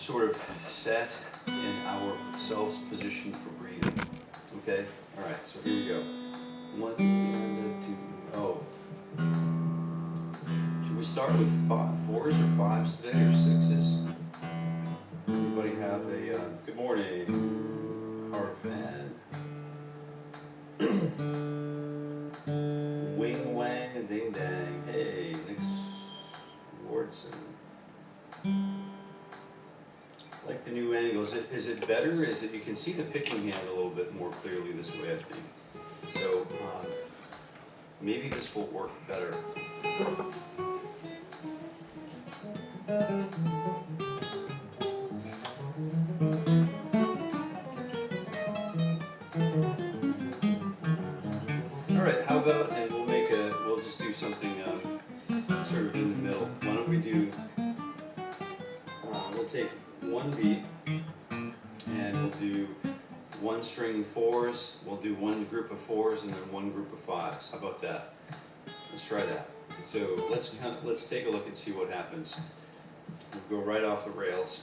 sort of set in ourselves position for breathing. Okay? Alright, so here we go. 1 and 2. Oh. Should we start with 4s or 5s today or 6s? Anybody have a good morning, Harv and Wing Wang and Ding Dang. Hey, Nick Wardson. Like the new angle. Is it better? Is it, you can see the picking hand a little bit more clearly this way, I think. So maybe this will work better. Alright, how about, and we'll just do something sort of in the middle. Why don't we do, we'll take one beat and we'll do one string 4s, we'll do one group of 4s and then one group of 5s. How about that? Let's try that. So let's take a look and see what happens. We'll go right off the rails.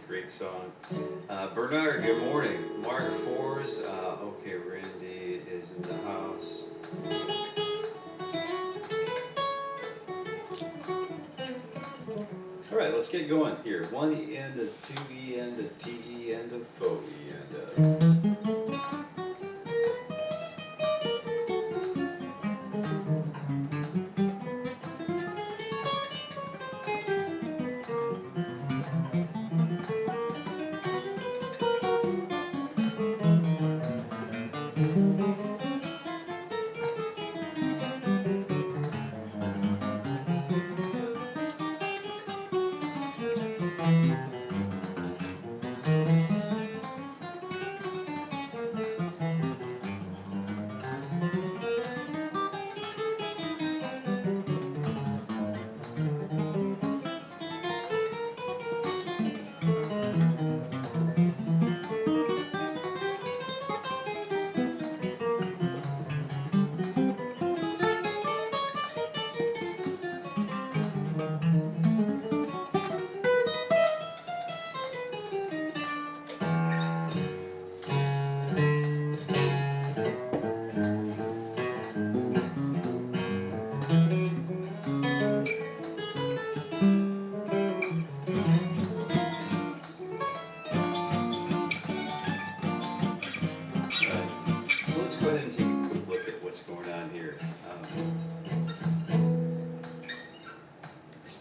Great song. Bernard, good morning. Mark 4s. Okay, Randy is in the house. Alright, let's get going here. 1 E end, a 2 E end, a T E end, a faux E end.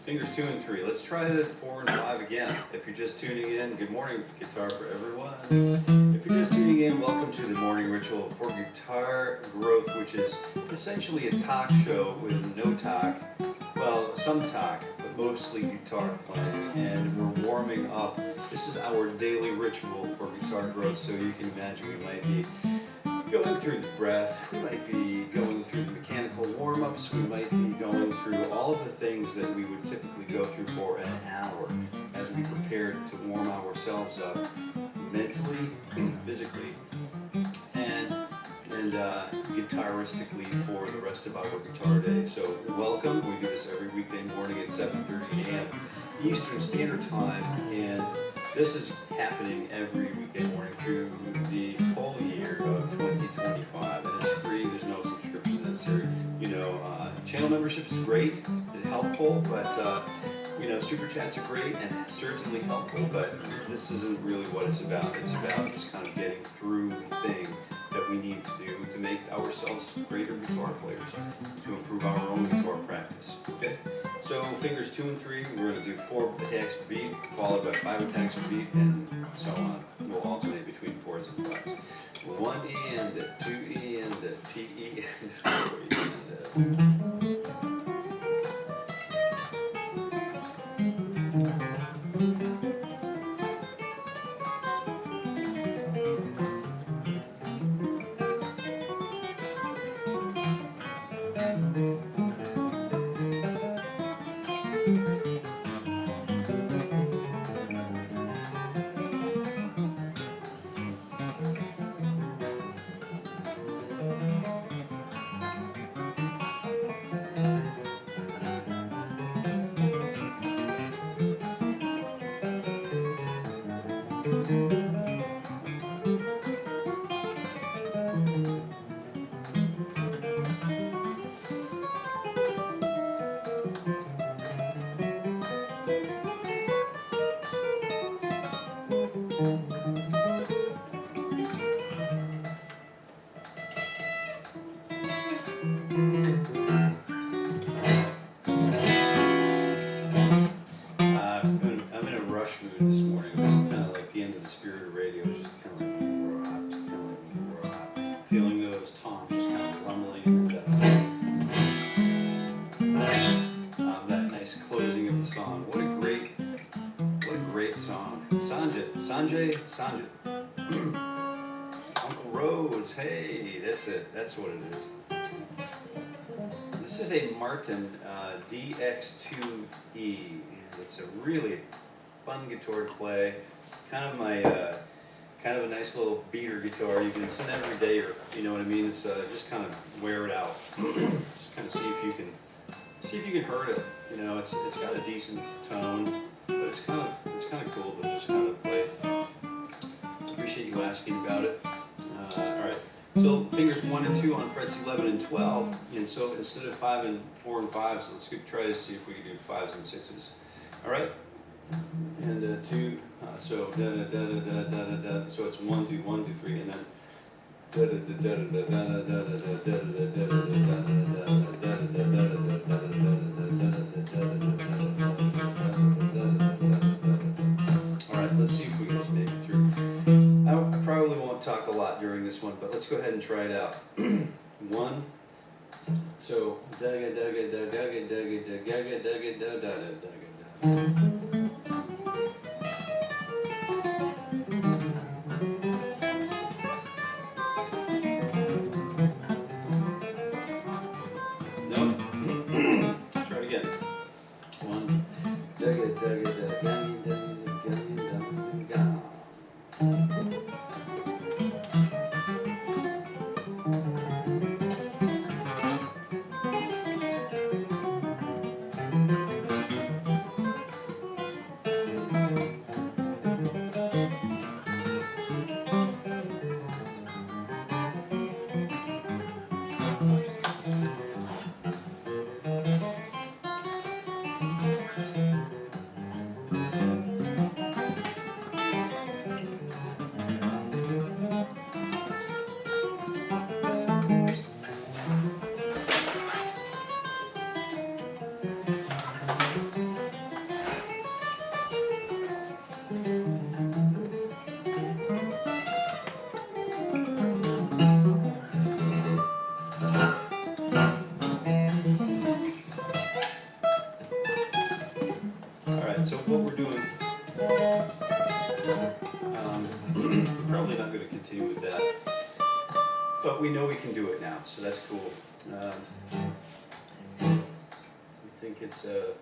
Fingers 2 and 3. Let's try the 4 and 5 again. If you're just tuning in, good morning, Guitar for Everyone. If you're just tuning in, welcome to the morning ritual for guitar growth, which is essentially a talk show with no talk. Well, some talk, but mostly guitar playing, and we're warming up. This is our daily ritual for guitar growth, so you can imagine we might be going through the breath, we might be going through the mechanical warm-ups, we might be going through all of the things that we would typically go through for an hour as we prepare to warm ourselves up mentally, physically, and guitaristically for the rest of our guitar day. So welcome, we do this every weekday morning at 7:30 a.m. Eastern Standard Time, and this is happening every weekday morning through the whole year of 2025, and it's free. There's no subscription necessary. You know, channel membership is great, it's helpful, but You know, super chats are great and certainly helpful, but this isn't really what it's about. It's about just kind of getting through the thing that we need to do to make ourselves greater guitar players, to improve our own guitar practice. Okay? So fingers 2 and 3, we're going to do 4 attacks per beat, followed by 5 attacks per beat, and so on. We'll alternate between 4s and 5s. 1 E and 2 E and T E and 4 E and I'm in a rush mood this morning. This is kind of like the end of the Spirit of Radio. It's just kind of like rock, just kind of like rock. Feeling those toms just kind of rumbling and that nice closing of the song. What a great song. Sanjay. Uncle Rhodes, hey, that's it. That's what it is. This is a Martin DX2E. It's a really fun guitar to play. Kind of kind of a nice little beater guitar. You can send every day, or you know what I mean. It's just kind of wear it out. Just kind of see if you can hurt it. You know, it's got a decent tone, but it's kind of cool to just kind of play. Appreciate you asking about it. All right. So fingers 1 and 2 on frets 11 and 12, and so instead of 5 and 4 and 5s, let's try to see if we can do 5s and 6s. All right, and 2. So da da da da da da da da. So it's 1 2 1 2 3, and then da da da da da da da da da da. All right, let's see if we can just make it through. I probably won't talk a lot during this one, but let's go ahead and try it out. 1. So da ga da ga da ga ga da ga da ga ga da ga da da da da. Nope. Try it again. 1. Dugga dugga dugga dugga dugga. So what we're doing, probably not going to continue with that, but we know we can do it now, so that's cool. I think it's good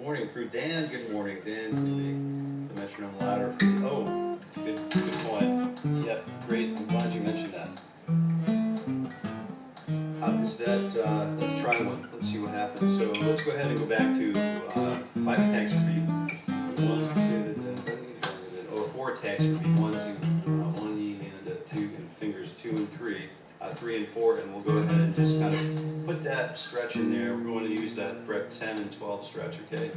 morning crew. Dan, good morning. Dan, the metronome louder for you. Oh, good point. Yep, great. I'm glad you mentioned that. How is that? Let's try one. Let's see what happens. So let's go ahead and go back to 5 attacks per beat. 1, 2, or 4 attacks per beat. 1, 2, 1 E and 2, and fingers 2 and 3, 3 and 4, and we'll go ahead and just kind of put that stretch in there. We're going to use that that fret 10 and 12 stretch, okay?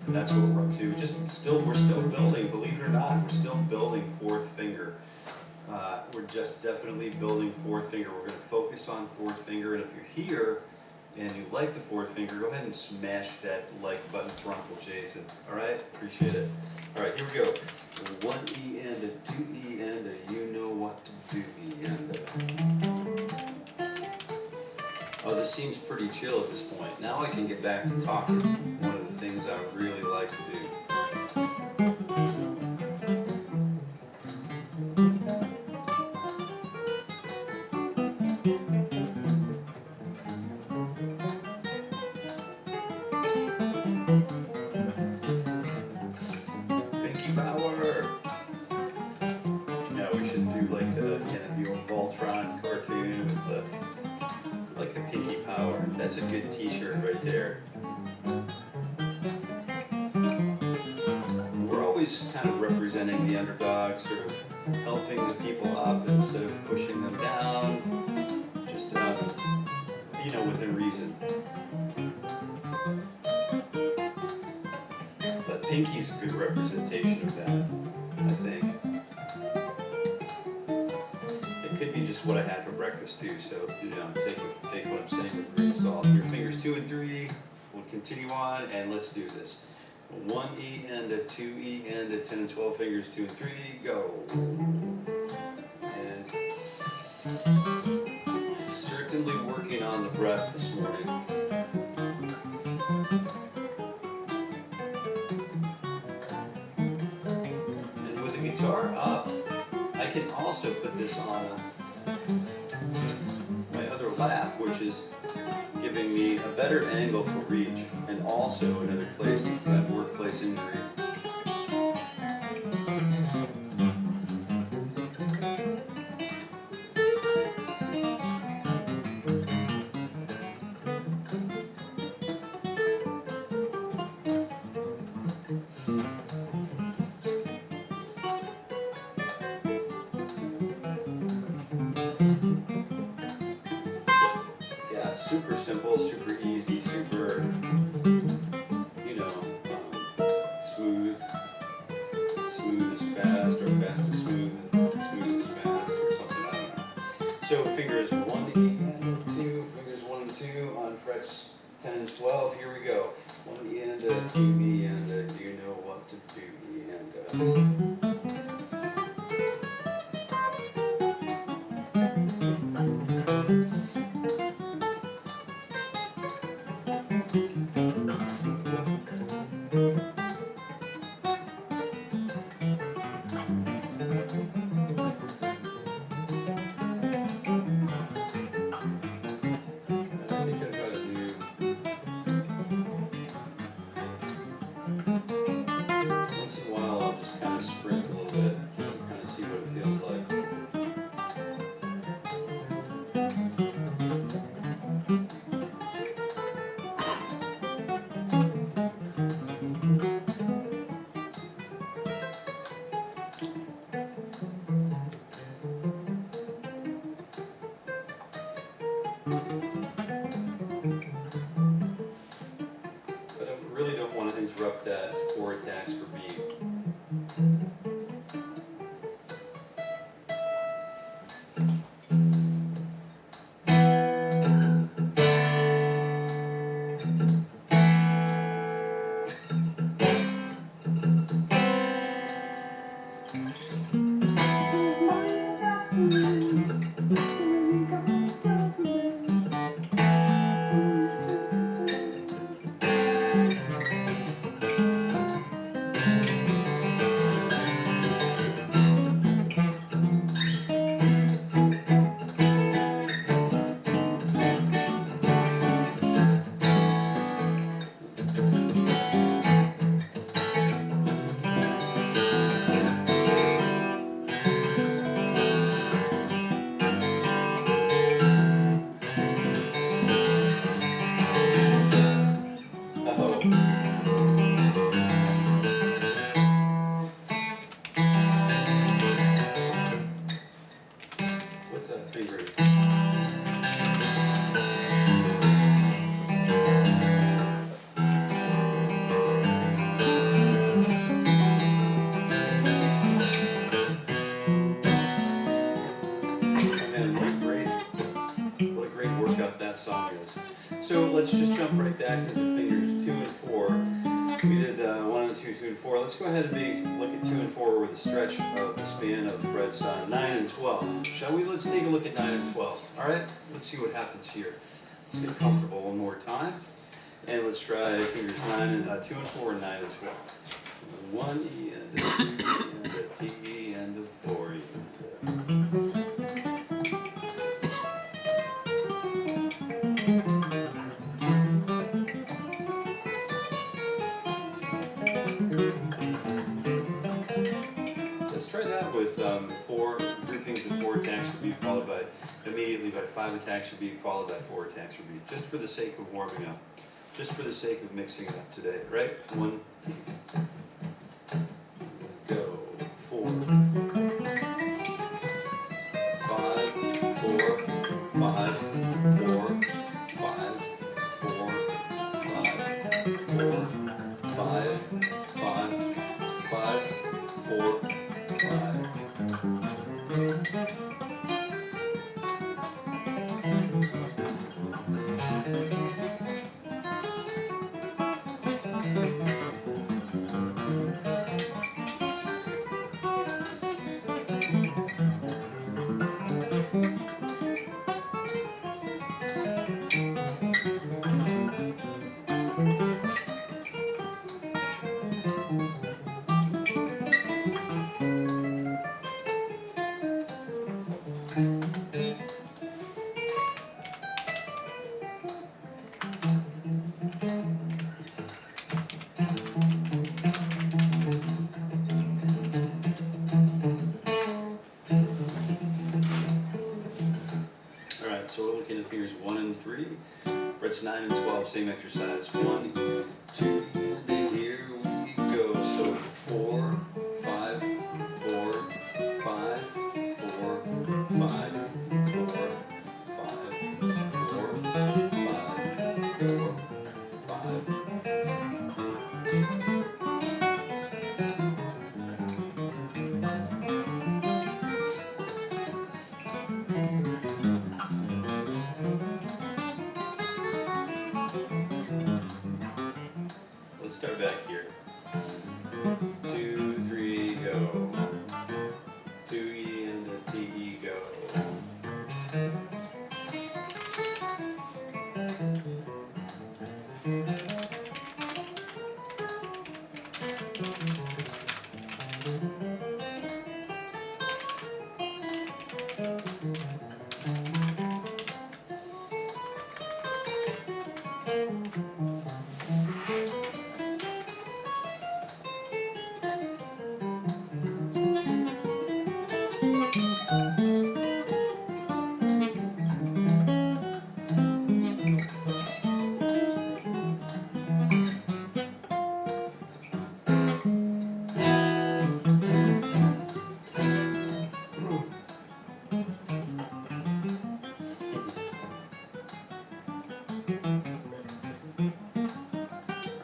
And that's what we're up to. We're still building, believe it or not, we're still building fourth finger. We're just definitely building fourth finger. We're going to focus on fourth finger, and if you're here and you like the fourth finger, go ahead and smash that like button for Uncle Jason. All right? Appreciate it. All right, here we go. 1 E and a 2 E and a you know what to do E and a. Oh, this seems pretty chill at this point. Now I can get back to talking. One of the things I really like to do. Pinky power! Yeah, we should do like the old Voltron cartoon with the like the pinky power. That's a good t-shirt right there. We're always kind of representing the underdog, sort of helping the people up instead of pushing them down, just within reason. But pinky's a good representation of that, I think. Could be just what I had for breakfast too, so take what I'm saying with a grain of salt. Your fingers 2 and 3. We'll continue on and let's do this. 1 E and a 2 E and a 10 and 12 fingers 2 and 3. Go. And certainly working on the breath this morning. And with the guitar up, I can also put this on my other lap, which is giving me a better angle for reach and also another place to prevent workplace injury. Super simple, super easy, super, smooth. Smooth is fast, or fast is smooth, and smooth is fast, or something, I don't know. So fingers 1 E and 2, fingers 1 and 2 on frets 10 and 12. Here we go. 1 E and a 2 E and a, do you know what to do E and a. Interrupt that 4 attacks per beat. let's just jump right back into fingers 2 and 4. We did 1 and 2, 2 and 4. Let's go ahead and look at 2 and 4 with a stretch of the span of frets 9 and 12. Shall we? Let's take a look at 9 and 12. All right, let's see what happens here. Let's get comfortable one more time. And let's try fingers 2 and 4 and 9 and 12. 1 E and a 2 E and a T and a 4 E and a. With 4 groupings of 4 attacks per beat followed by immediately by 5 attacks per beat followed by 4 attacks per beat, just for the sake of warming up, just for the sake of mixing it up today, right? 1, go, 4, 5, 4, 5, 4, 5, 4, 5, 4, 5, 5, 5, 4, 5. So we're looking at fingers 1 and 3, frets 9 and 12, same exercise. 1, 2, and here we go. So 4, 5, 4, 5, 4, 5, 4, 5, 4, 5, 4, 5. Let's start back here. 2, 3, go. 2 E and a T E, go.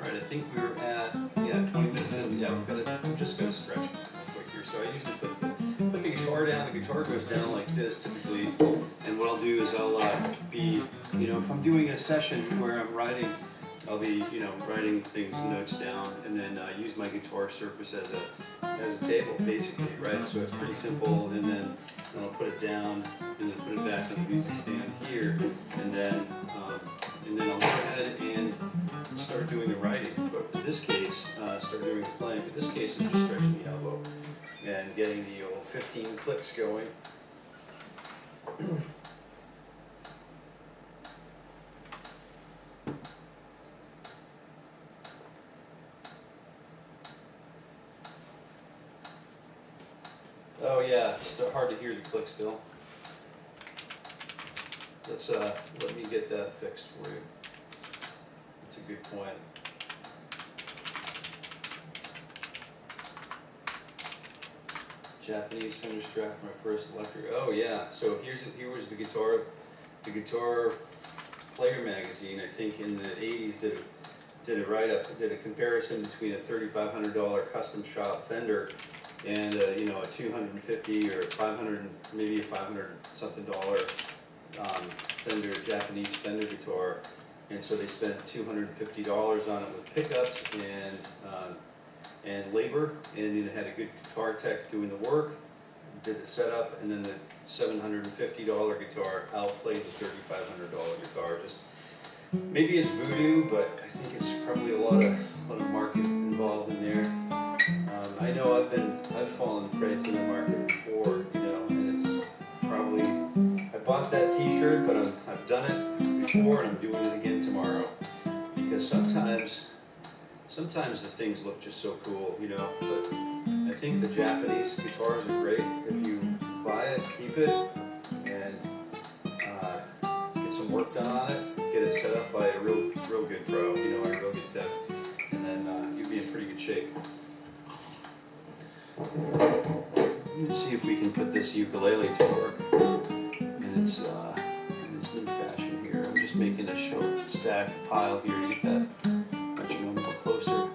I think we were at 20 minutes in. Yeah, I'm just gonna stretch real quick here. So I usually put the guitar down. The guitar goes down like this typically, and what I'll do is I'll be, if I'm doing a session where I'm writing, I'll be, writing notes down, and then use my guitar surface as a table, basically, right? So it's pretty simple, and then I'll put it down, and then put it back on the music stand here, and then I'll go ahead and start doing the writing. But in this case, start doing the playing. In this case, I'm just stretching the elbow and getting the old 15 clicks going. Oh yeah, it's hard to hear the click still. Let's let me get that fixed for you. That's a good point. Japanese Fender Strat for my first electric. Oh yeah. So here was the guitar player magazine. I think in the '80s did a write up, did a comparison between a $3,500 custom shop Fender and a $250 or $500, maybe a $500 something Fender, Japanese Fender guitar. And so they spent $250 on it with pickups and labor, and it had a good guitar tech doing the work, did the setup, and then the $750 guitar outplayed the $3,500 guitar. Just maybe it's voodoo, but I think it's probably a lot of market involved in there. I know I've fallen prey to the market before, you know, and it's probably, I bought that T-shirt, but I've done it before and I'm doing it again tomorrow, because sometimes the things look just so cool, you know. But I think the Japanese guitars are great. If you buy it, keep it, and get some work done on it, get it set up by a real good pro, you know, a real good tech, and then you'll be in pretty good shape. Let's see if we can put this ukulele to work in its new fashion here. I'm just making a short stack pile here to get that metronome a little closer.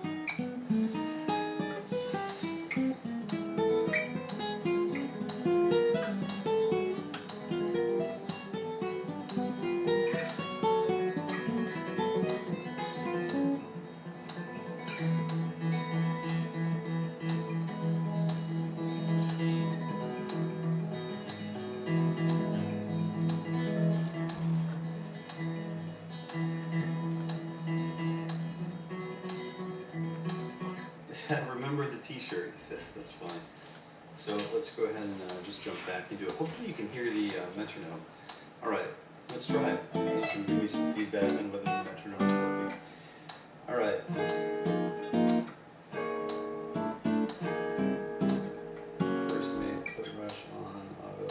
Remember the T-shirt, he says. That's fine. So let's go ahead and just jump back into it. Hopefully you can hear the metronome. All right, let's try it. You can give me some feedback on whether the metronome is working. All right. First made foot rush on auto.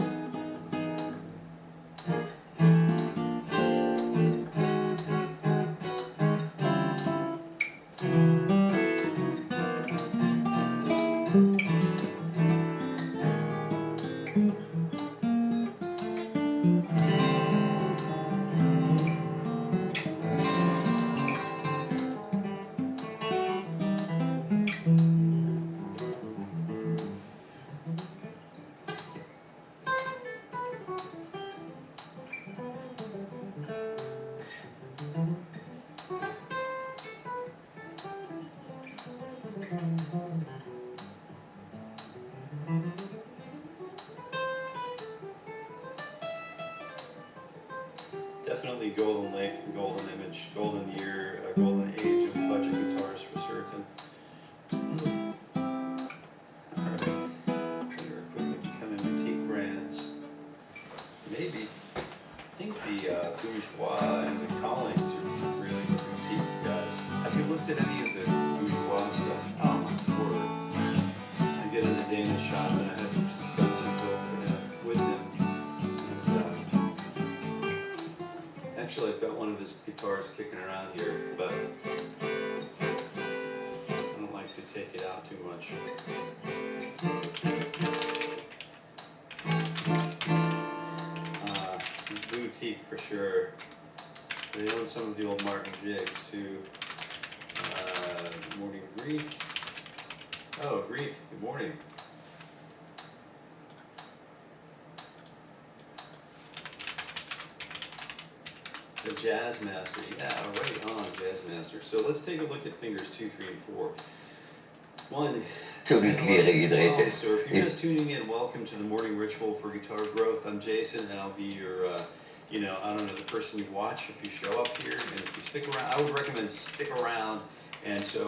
Definitely golden lake, golden image, golden year, golden age of budget guitars for certain. Alright, your equipment becoming boutique brands. Maybe. I think the Bourgeois and the Collings are really boutique guys. Have you looked at any of the Bourgeois stuff? Oh my word. I get in the Danish shop and I have done some build with him. Actually, I've got one of his guitars kicking around here, but I don't like to take it out too much. Boutique for sure. They own some of the old Martin jigs too. Good morning, Greek. Oh, Greek, good morning. The Jazz Master, yeah, right on, Jazz Master. So let's take a look at fingers 2, 3, and 4. 1. So if you're just tuning in, welcome to the morning ritual for guitar growth. I'm Jason, and I'll be your, I don't know, the person you watch if you show up here. And if you stick around, I would recommend stick around. And so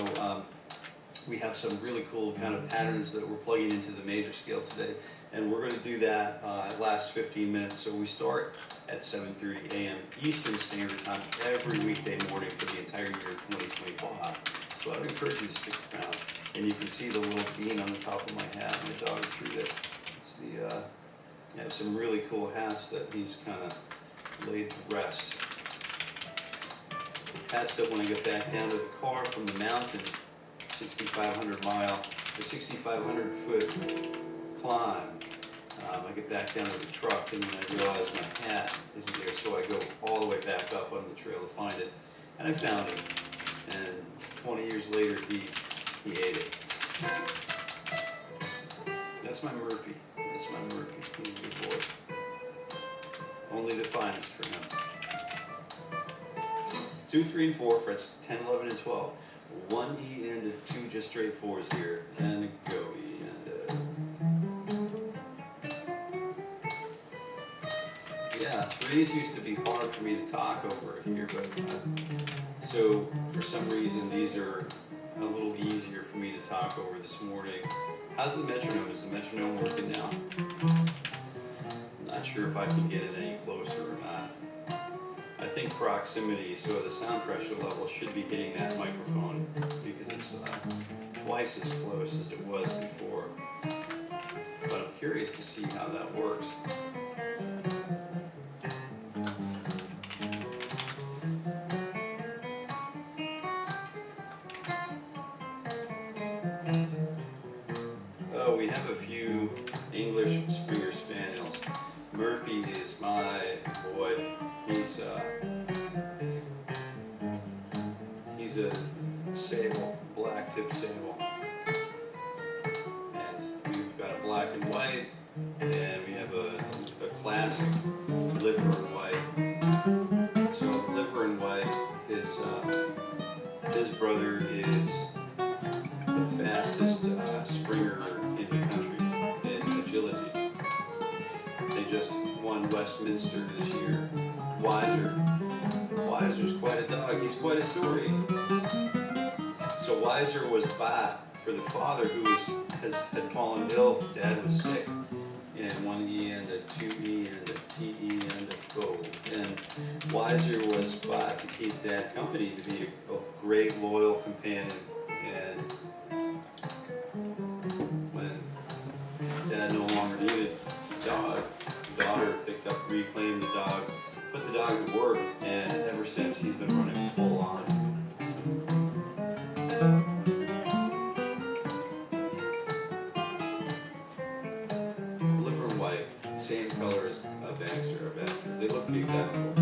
we have some really cool kind of patterns that we're plugging into the major scale today. And we're going to do that last 15 minutes. So we start at 7:30 a.m. Eastern Standard Time every weekday morning for the entire year of 2025. So I would encourage you to stick around. And you can see the little bean on the top of my hat. My dog treed it. It's the, I have some really cool hats that he's kind of laid to rest. Hats that when I get back down to the car from the mountain, 6,500 mile, the 6,500 foot climb, I get back down to the truck and then I realize my hat isn't there, so I go all the way back up on the trail to find it. And I found it. And 20 years later, he ate it. That's my Murphy. That's my Murphy. He's a good boy. Only the finest for him. 2, 3, and 4, frets 10, 11, and 12. 1 E and a 2 just straight 4s here. And a go E and a... Yeah, 3s used to be hard for me to talk over here, but so for some reason these are a little easier for me to talk over this morning. How's the metronome? Is the metronome working now? Not sure if I can get it any closer or not. I think proximity, so the sound pressure level should be hitting that microphone because it's twice as close as it was before. But I'm curious to see how that works. Oh, we have a few English Springer Spaniels. Murphy is my boy. He's a sable, black tip sable. And we've got a black and white, and we have a classic liver and white. So liver and white is his brother is the fastest Springer in the country in agility. They just won Westminster this year. Weiser's quite a dog. He's quite a story. So Weiser was bought for the father who had fallen ill. Dad was sick. And 1 E and a 2 E and a T E and a go. And Weiser was bought to keep Dad company, to be a great loyal companion. And when Dad no longer needed the dog, the daughter picked up, reclaimed the dog, put the dog to work, and ever since he's been running full on. Liver and white, same color as Baxter. They look identical.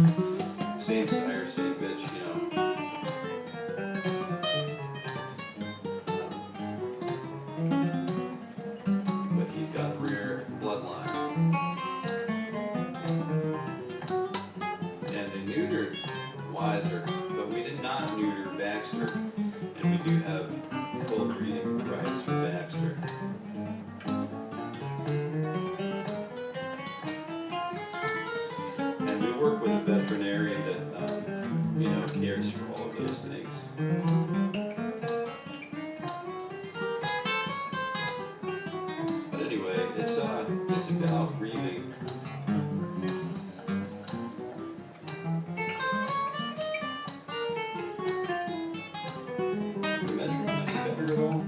Same sire, same bitch, you know. But he's got a rare bloodline. And they neutered Weiser, but we did not neuter Baxter. And we do have full breeding rights for Baxter. And we work with a veterinarian that, cares for all of those things. But anyway, it's about breathing. Is the measurement any better at all?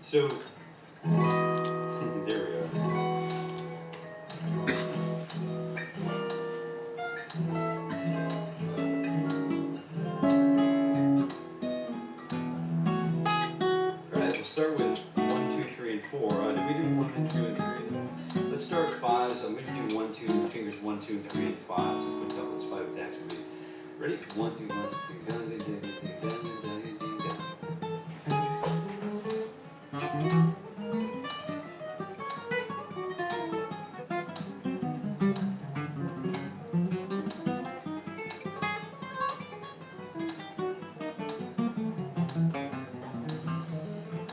So, there we go. Alright, we'll start with 1, 2, 3, and 4. Did we do 1 and 2 and 3? Let's start with 5. So I'm going to do 1, 2, fingers 1, 2, and 3, and 5. So put couplets, 5 attacks would be. Ready? 1, 2, 1, 2, 3,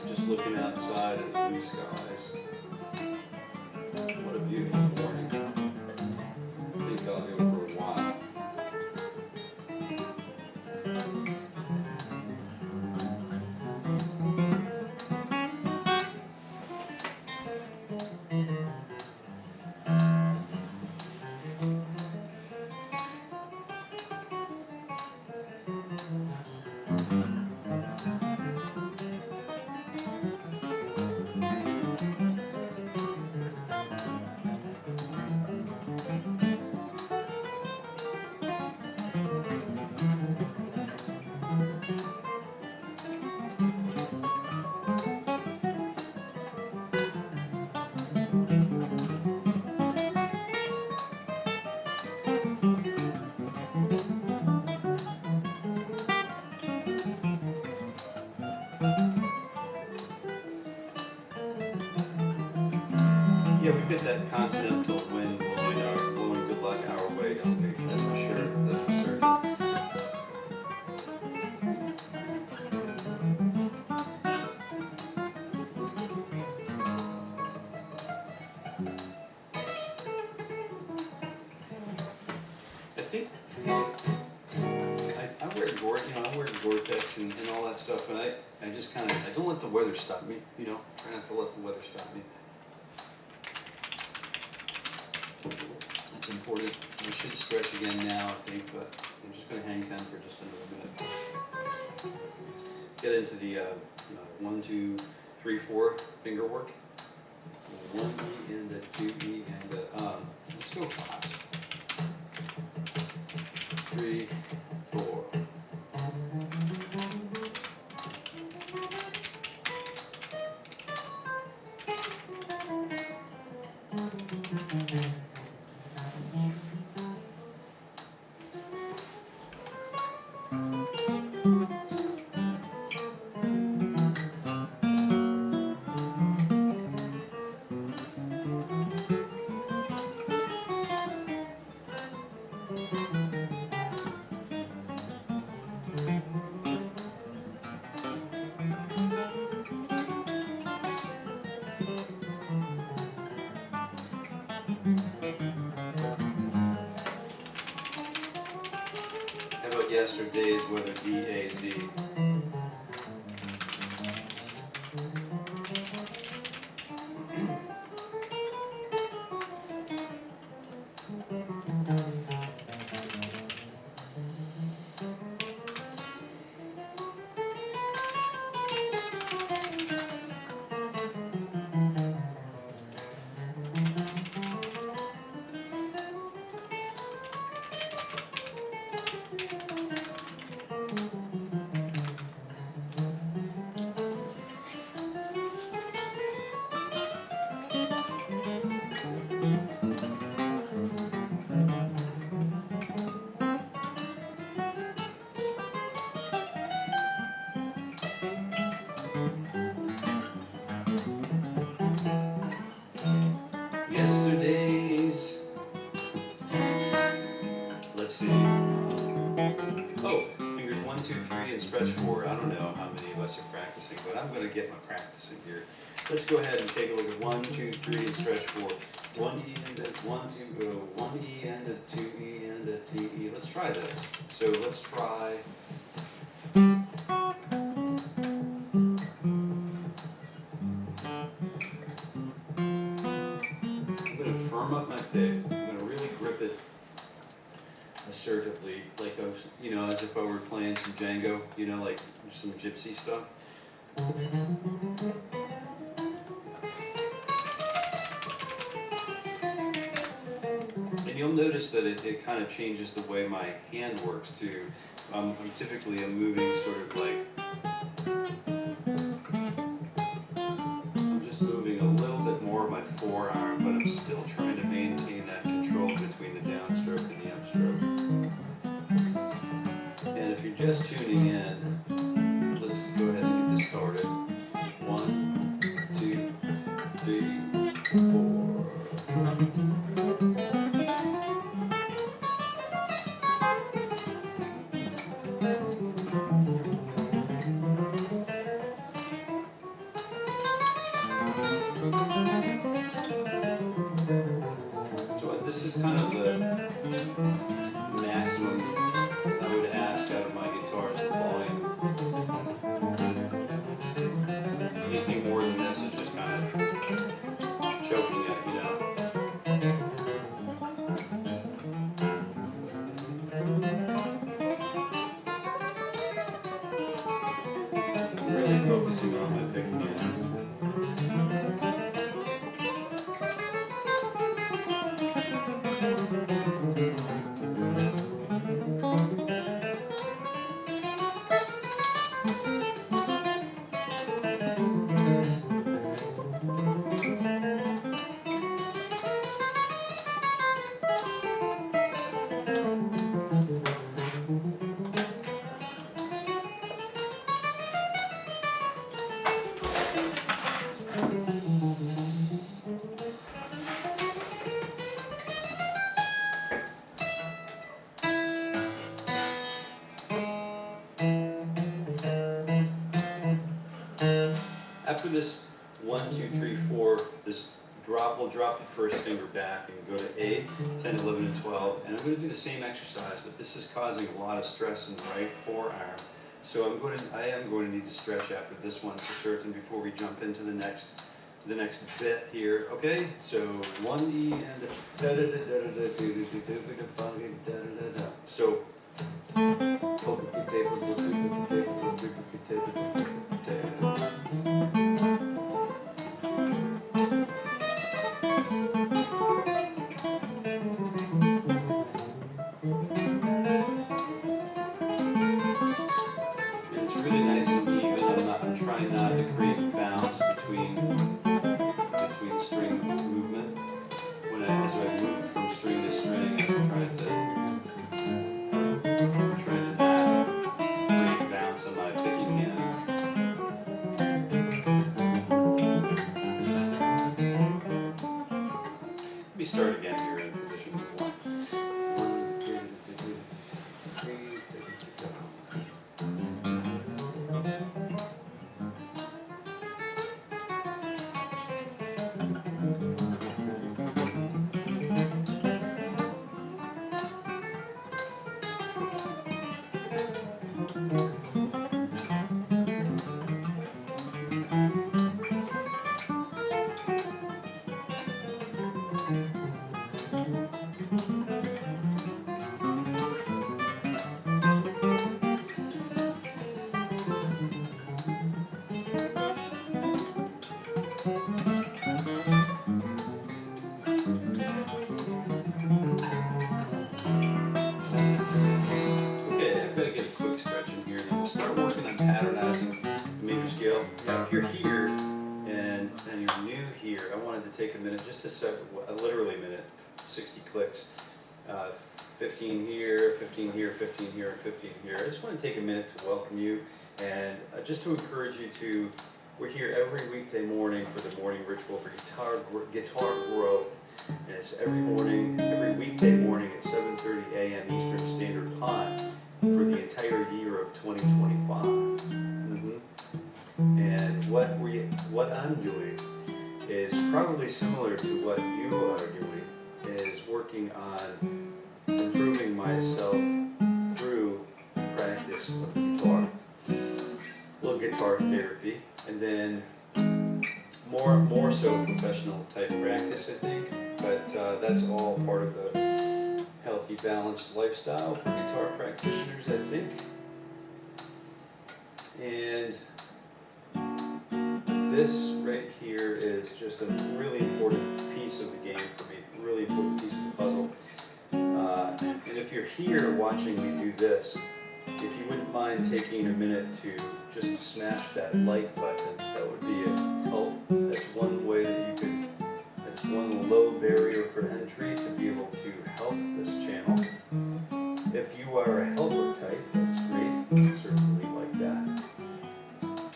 Just looking outside at the blue skies. What a beautiful morning. I think I'll go for a walk. Yeah, we get that continental wind blowing good luck our way, don't we? That's for sure. That's for certain. I think I wear I wear Gore-Tex and all that stuff, and I just kind of, I don't let the weather stop me, try not to let the weather stop me. It's important. We should stretch again now, I think, but I'm just going to hang 10 for just another minute. Get into the 1, 2, 3, 4 finger work. 1 E and a 2 E and a, let's go 5. 3, 4. How about yesterday's weather, D-A-Z? Yesterday's. Let's see. Oh, fingers 1, 2, 3, and stretch 4. I don't know how many of us are practicing, but I'm going to get my practice in here. Let's go ahead and take a look at 1, 2, 3, and stretch 4. 1 E and a 1, 2, 1 E and a 2 E and a T E. Let's try this. So let's try. I'm going to firm up my pick. I'm going to really grip it assertively, like as if I were playing some Django, like some gypsy stuff. And you'll notice that it kind of changes the way my hand works too. I'm typically moving sort of like, I'm just moving a little bit more of my forearm, but I'm still trying to maintain that control between the downstroke and the upstroke. And if you're just tuning in, let's go ahead and get this started. 1, 2, 3, 4. So this is kind of the maximum I would ask out of my guitar's volume. Anything more than this is just kind of choking it, I'm really focusing on my picking in. after this 1, 2, 3, 4, this drop, we'll drop the first finger back and go to 8, 10, 11, and 12. And I'm going to do the same exercise, but this is causing a lot of stress in the right forearm. So I am going to need to stretch after this one for certain before we jump into the next bit here. Okay, so 1E and so it's really nice and even. I'm trying not to create bounce between string movement. As I move from string to string, I'm trying to not create bounce on my picking hand. Let me start again here in position 1. 1, 2, 3, 4. You're here and you're new here, I wanted to take a minute just to set, literally a minute, 60 clicks, 15 here, 15 here, 15 here, and 15 here. I just want to take a minute to welcome you and just to encourage you to, we're here every weekday morning for the morning ritual for guitar growth. And it's every weekday morning at 7:30 a.m. Eastern Standard Time for the entire year of 2025. And what I'm doing is probably similar to what you are doing, is working on improving myself through practice of the guitar, a little guitar therapy, and then more so professional type practice, I think. But that's all part of the healthy, balanced lifestyle for guitar practitioners, I think. And this right here is just a really important piece of the game for me, a really important piece of the puzzle. And if you're here watching me do this, if you wouldn't mind taking a minute to just smash that like button, that would be a help. That's one way that you could, that's one low barrier for entry to be able to help this channel. If you are a helper type, that's great, certainly like that.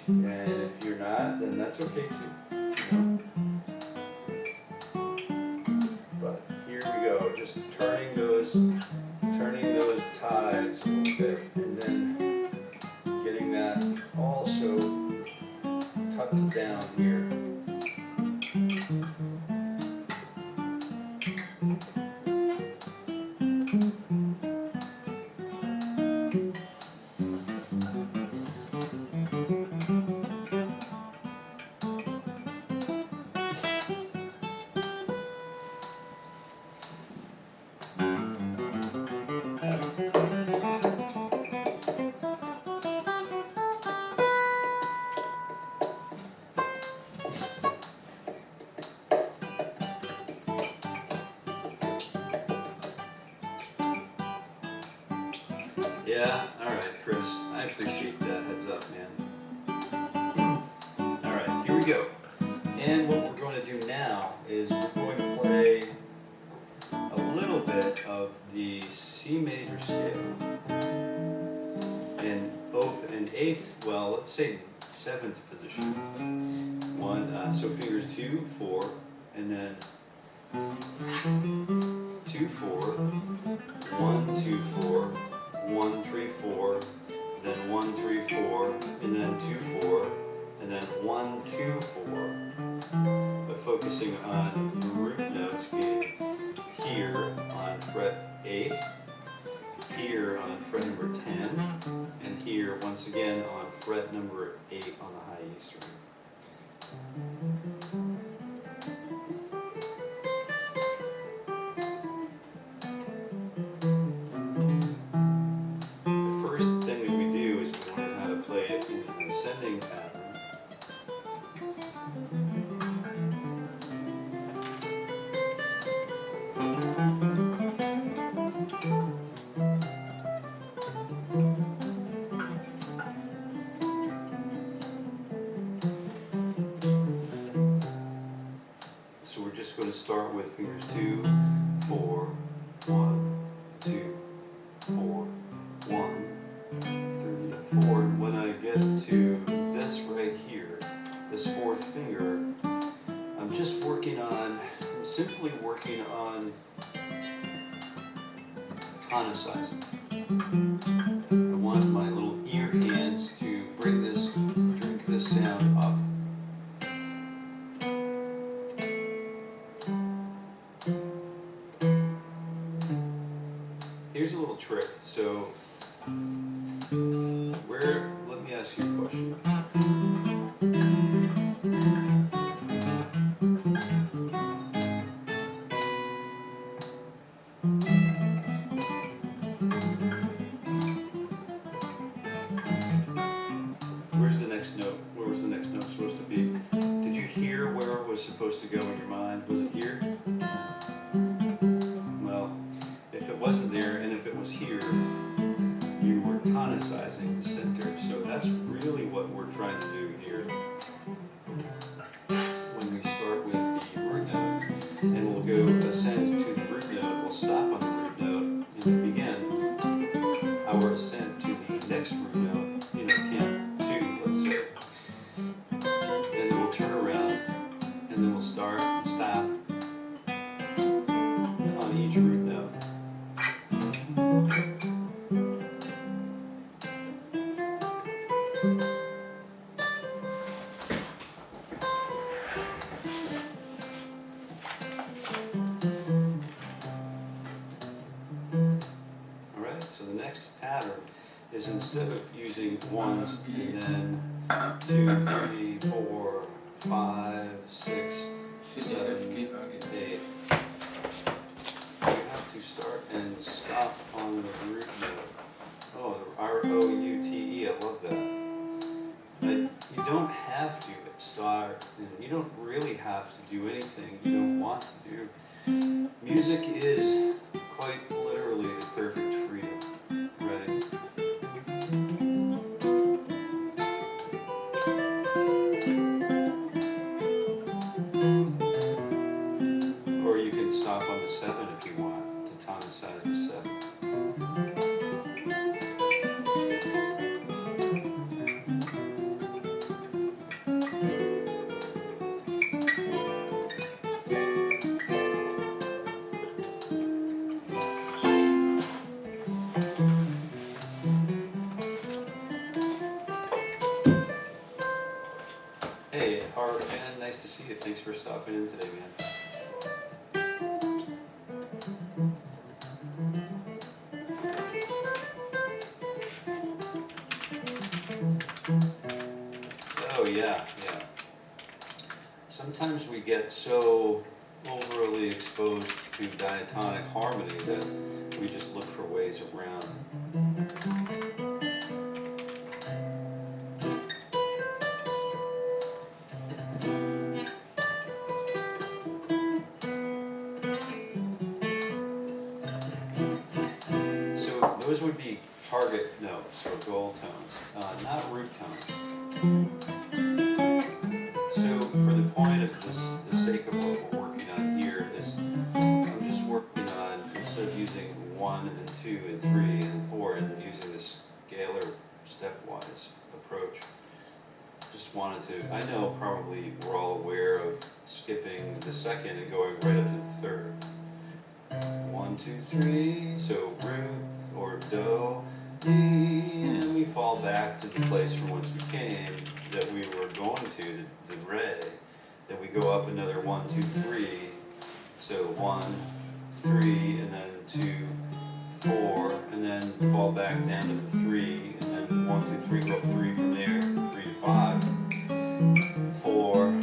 And if you're not, then that's okay too. But here we go, just turning those tides a little bit, and then getting that also tucked down here. Yeah, alright, Chris. I appreciate that heads up, man. Alright, here we go. And what we're going to do now is we're going to play a little bit of the C major scale in both an eighth, well, let's say 7th position. So fingers 2, 4, and then 2, 4, 1, 2, 4, 1, 3, 4, then 1, 3, 4, and then 2, 4, and then then 1, 2, 4, but focusing on the root notes being here on fret 8, here on fret number 10, and here once again on fret number 8 on the high E string. The first thing that we do is we learn how to play it in an ascending pattern. So we're just going to start with fingers 2, 4, 1, 2, 4, 1, 3, 4. And when I get to this right here, this fourth finger, I'm just simply working on tonicizing. I want my little ear hands to drink this sound up. Here's a little trick. So, let me ask you a question. Where's the next note? Where was the next note supposed to be? Did you hear where it was supposed to go in your mind? Was it here? Well, if it wasn't there and if it was here, you were tonicizing the center. So that's really what we're trying to do here. When we start with the root note, and we'll go ascend to the root note, we'll stop on the root note and begin our ascent to the next root note, count 2, let's say. Then we'll turn around, and then we'll start and stop on each root note. Alright, so the next pattern is instead of using 1s and then 2, 3, 4, 5, 6, 7, 8, you have to start and stop on the root note. Oh, the R-O-U-T-E, I love that. But you don't have to start, and you don't really have to do anything you don't want to do. Music is quite literally the perfect freedom, right? Or you can stop on the 7 if you want to tonicize the 7. Hey, our fan, nice to see you. Thanks for stopping in today, man. Oh yeah. Sometimes we get so overly exposed to diatonic harmony that we just look for ways around. So those would be target notes or goal tones, not root tones. So for the point of the sake of what we're working on here is I'm just working on, instead of using 1 and 2 and 3 and 4 and using this scalar stepwise approach, just wanted to, I know probably we're all aware of skipping the second and going right up to the third. 1, 2, 3, so root or do, D, and we fall back to the place from whence we came, that we were going to, the re. Then we go up another 1, 2, 3. So 1, 3, and then 2, 4, and then fall back down to the 3, and then 1, 2, 3, go up 3 from there, 3 to 5, 4,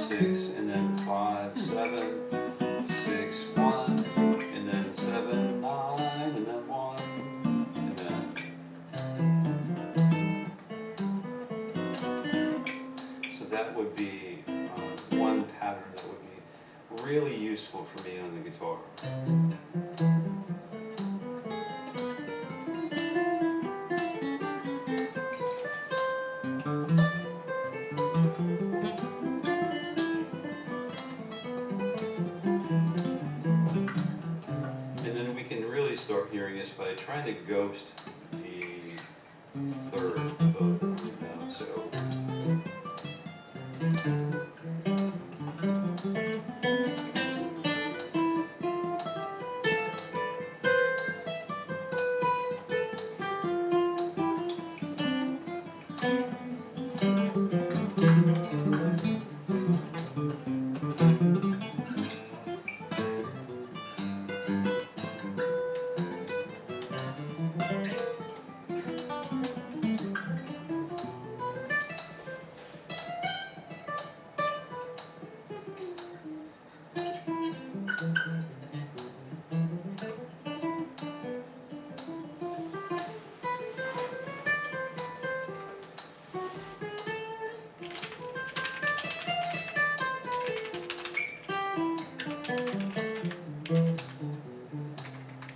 6, and then 5, 7, 6, 1, and then 7, 9, and then 1, and then. So that would be one pattern that would be really useful for me on the guitar. And then we can really start hearing this by trying to ghost the third of the root note. So.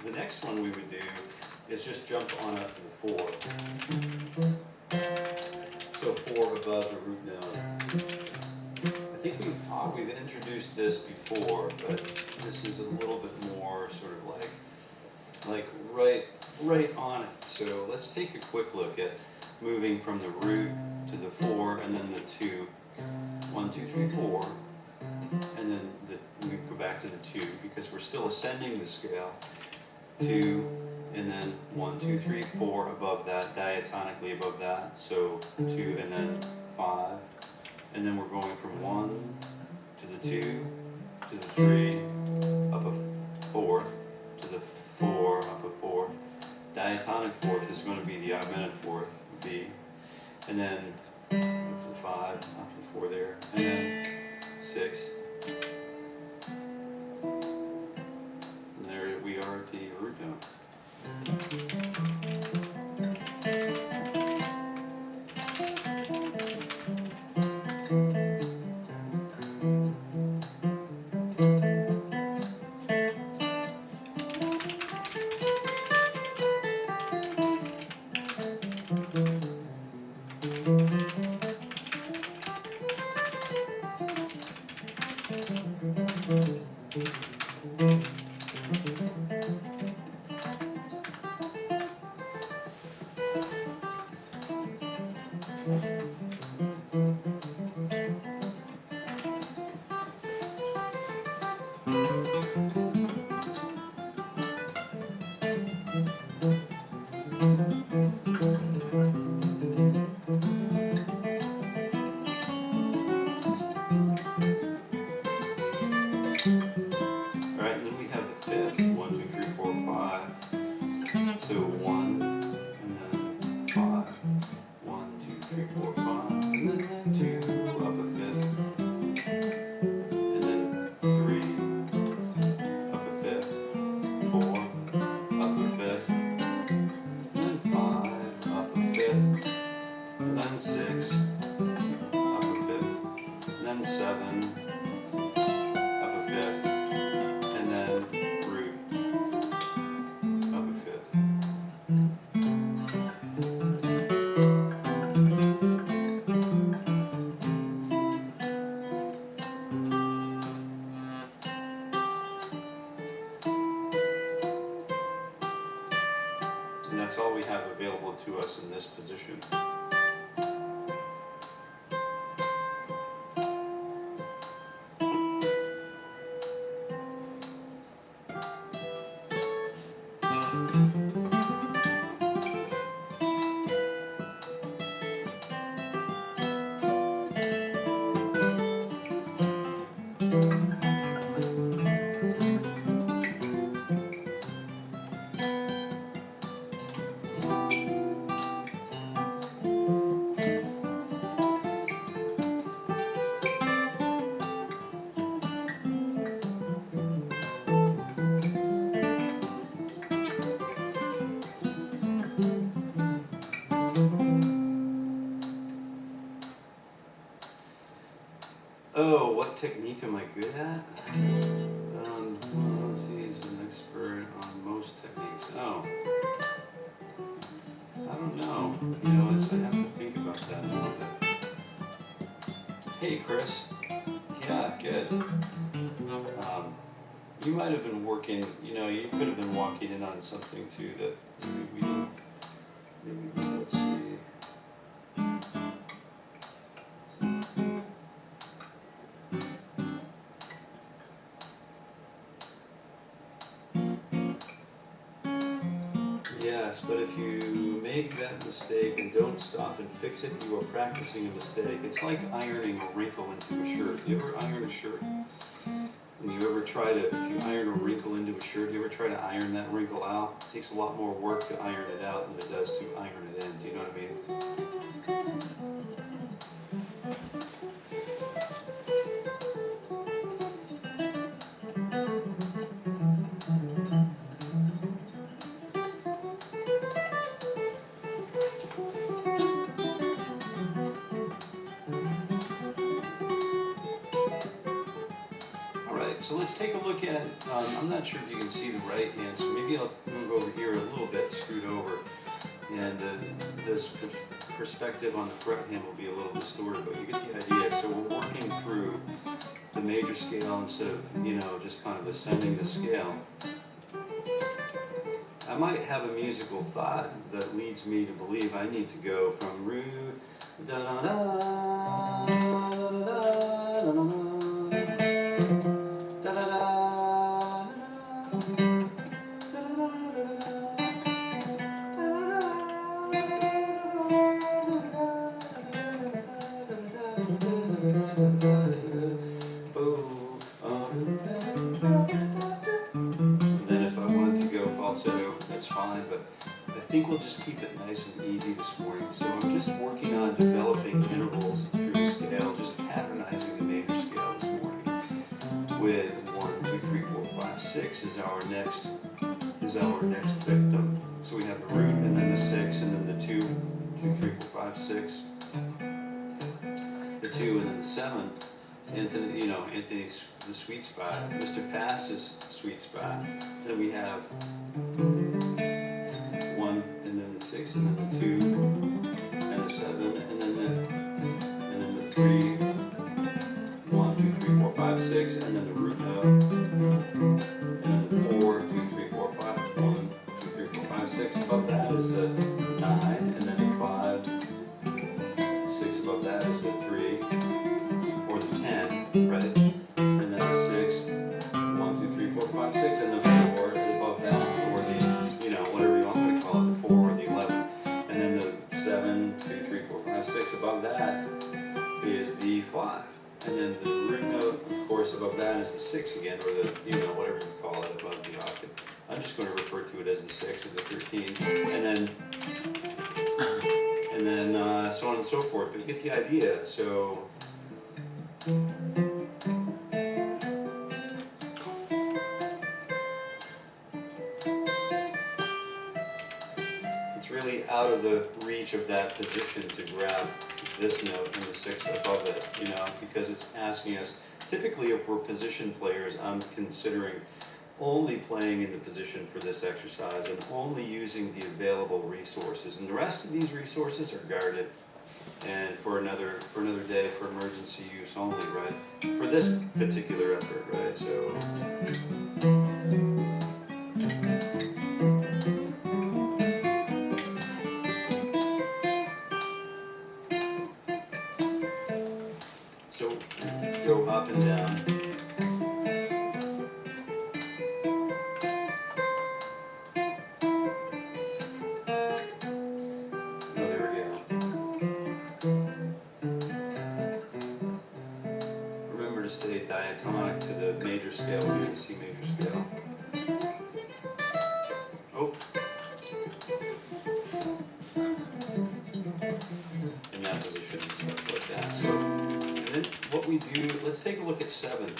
The next one we would do is just jump on up to the 4. So 4 above the root note. I think we've introduced this before, but this is a little bit more sort of like right on it. So let's take a quick look at moving from the root to the 4 and then the 2. 1, 2, 3, 4. And then we go back to the 2 because we're still ascending the scale. 2, and then 1, 2, 3, 4 above that, diatonically above that. So 2 and then 5. And then we're going from 1 to the 2 to the 3, up a 4th, to the 4, up a 4th. Diatonic 4th is going to be the augmented 4th, B. And then up to the 5, up to the 4 there. And then 6. And there we are at the root note. Alright, and then we have the 5th. 1, 2, 3, 4, 5. So 1, and then 5. 1, 2, 3, 4, Oh, what technique am I good at? Well, he's an expert on most techniques. Oh, I don't know. You know, I have to think about that a little bit. Hey, Chris. Yeah, good. You might have been working, you know, you could have been walking in on something too that maybe we didn't, let's see. Yes, but if you make that mistake and don't stop and fix it, you are practicing a mistake. It's like ironing a wrinkle into a shirt. You ever iron a shirt? And you ever try to, if you iron a wrinkle into a shirt, you ever try to iron that wrinkle out? It takes a lot more work to iron it out than it does to iron it in. Do you know what I mean? Alright, so let's take a look at, I'm not sure if you can see the right hand, so maybe I'll move over here a little bit, scoot over, and this perspective on the correct hand will be a little distorted, but you get the idea. So we're working through the major scale instead of, you know, just kind of ascending the scale. I might have a musical thought that leads me to believe I need to go from root, da da da da da da da da. That's fine, but I think we'll just keep it nice and easy this morning. So I'm just working on developing intervals through the scale, just patternizing the major scale this morning. With 1, 2, 3, 4, 5, 6 is our next victim. So we have the root and then the 6 and then the 2, 2, 3, 4, 5, 6. The 2 and then the 7. Anthony, you know, Anthony's the sweet spot. Mr. Pass's sweet spot. Then we have 1 and then the 6 and then the 2 and the 7 and then the 3. 1, 2, 3, 4, 5, 6 and then the root note. And then the 4, 2, 3, 4, 5. 1, 2, 3, 4, 5, 6. Above that is the 9 and then the 5. 6 above that is the 3. Or the 10, right? And then the 6, 1, 2, 3, 4, 5, 6, and the 4 above that, or the, you know, whatever you want me to call it, the 4 or the 11. And then the 7, 2, 3, 4, 5, 6 above that is the 5. And then the root note, of course, above that is the 6 again, or the, you know, whatever you call it above the octave. I'm just going to refer to it as the 6 or the 13. And then so on and so forth. But you get the idea. So it's really out of the reach of that position to grab this note and the 6 above it, you know, because it's asking us, typically if we're position players, I'm considering only playing in the position for this exercise and only using the available resources. And the rest of these resources are guarded and for another day, for emergency use only, right? For this particular effort, right? So go up and down. To stay diatonic to the major scale, here the C major scale. Oh. In that position and stuff like that. So, and then what we do, let's take a look at 7.